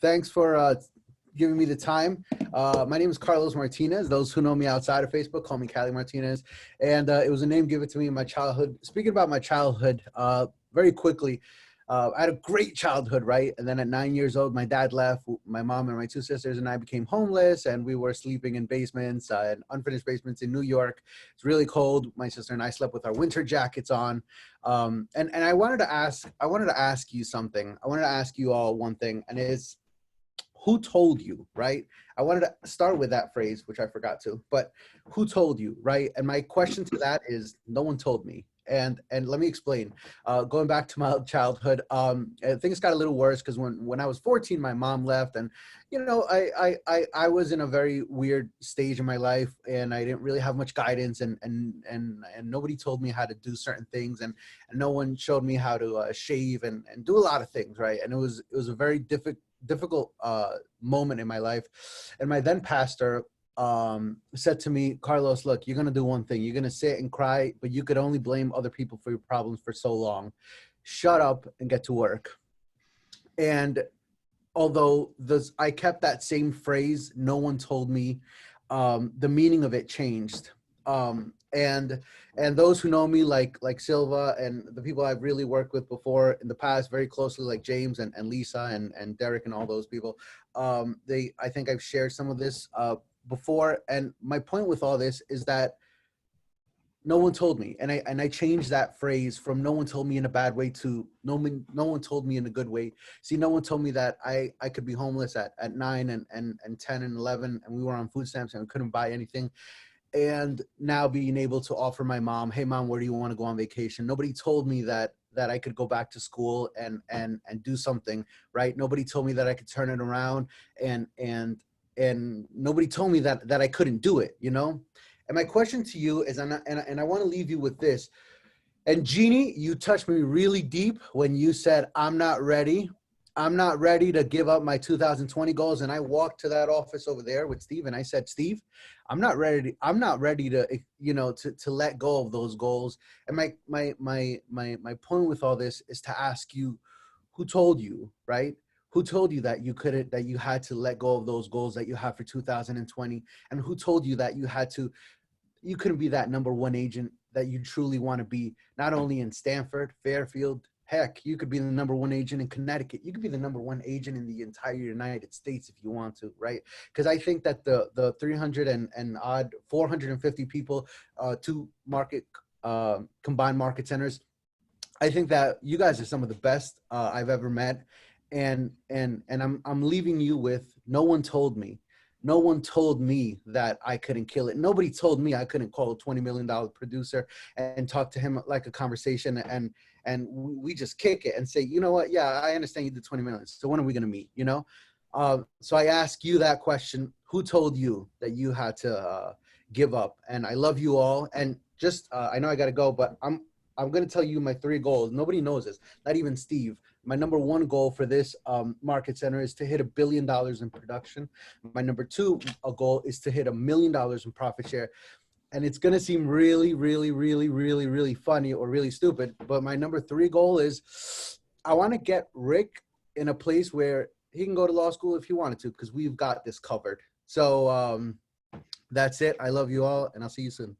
Thanks for giving me the time. My name is Carlos Martinez. Those who know me outside of Facebook call me Cali Martinez. And it was a name given to me in my childhood. Speaking about my childhood, very quickly, I had a great childhood, right? And then at 9 years old, my dad left. My mom and my two sisters and I became homeless, and we were sleeping in basements, and unfinished basements in New York. It's really cold. My sister and I slept with our winter jackets on. And I wanted to ask you something. I wanted to ask you all one thing, and it's, who told you, right? I wanted to start with that phrase, which I forgot to, but who told you, right? And my question to that is, no one told me. And let me explain. Going back to my childhood, things got a little worse because when I was 14, my mom left, and I was in a very weird stage in my life, and I didn't really have much guidance, and nobody told me how to do certain things, and no one showed me how to shave and do a lot of things, right? And it was a very difficult moment in my life. And my then pastor said to me, Carlos, look, you're going to do one thing. You're going to sit and cry, but you could only blame other people for your problems for so long. Shut up and get to work. And although I kept that same phrase, no one told me, the meaning of it changed. And those who know me, like Silva and the people I've really worked with before in the past, very closely, like James and Lisa and Derek and all those people, I think I've shared some of this before. And my point with all this is that no one told me, and I changed that phrase from no one told me in a bad way to no one told me in a good way. See, no one told me that I could be homeless at 9 and 10 and 11, and we were on food stamps and couldn't buy anything. And now being able to offer my mom, hey mom, where do you want to go on vacation? Nobody told me that I could go back to school and do something, right? Nobody told me that I could turn it around, and nobody told me that I couldn't do it, you know? And my question to you is, and I want to leave you with this. And Jeannie, you touched me really deep when you said, I'm not ready to give up my 2020 goals. And I walked to that office over there with Steve, and I said, Steve, I'm not ready to, to let go of those goals. And my point with all this is to ask you, who told you, right? Who told you that you had to let go of those goals that you have for 2020? And who told you that you couldn't be that number one agent that you truly want to be, not only in Stanford, Fairfield, heck, you could be the number one agent in Connecticut. You could be the number one agent in the entire United States if you want to, right? Because I think that the 300 and odd 450 people, two combined market centers, I think that you guys are some of the best I've ever met. And I'm leaving you with, no one told me. No one told me that I couldn't kill it. Nobody told me I couldn't call a $20 million producer and talk to him like a conversation, and we just kick it and say, you know what? Yeah, I understand you did 20 million. So when are we going to meet? You know? So I ask you that question: who told you that you had to give up? And I love you all. And just I know I got to go, but I'm going to tell you my 3 goals. Nobody knows this, not even Steve. My number 1 goal for this market center is to hit $1 billion in production. My number 2 goal is to hit $1 million in profit share. And it's going to seem really, really, really, really, really funny or really stupid. But my number 3 goal is, I want to get Rick in a place where he can go to law school if he wanted to, because we've got this covered. So that's it. I love you all, and I'll see you soon.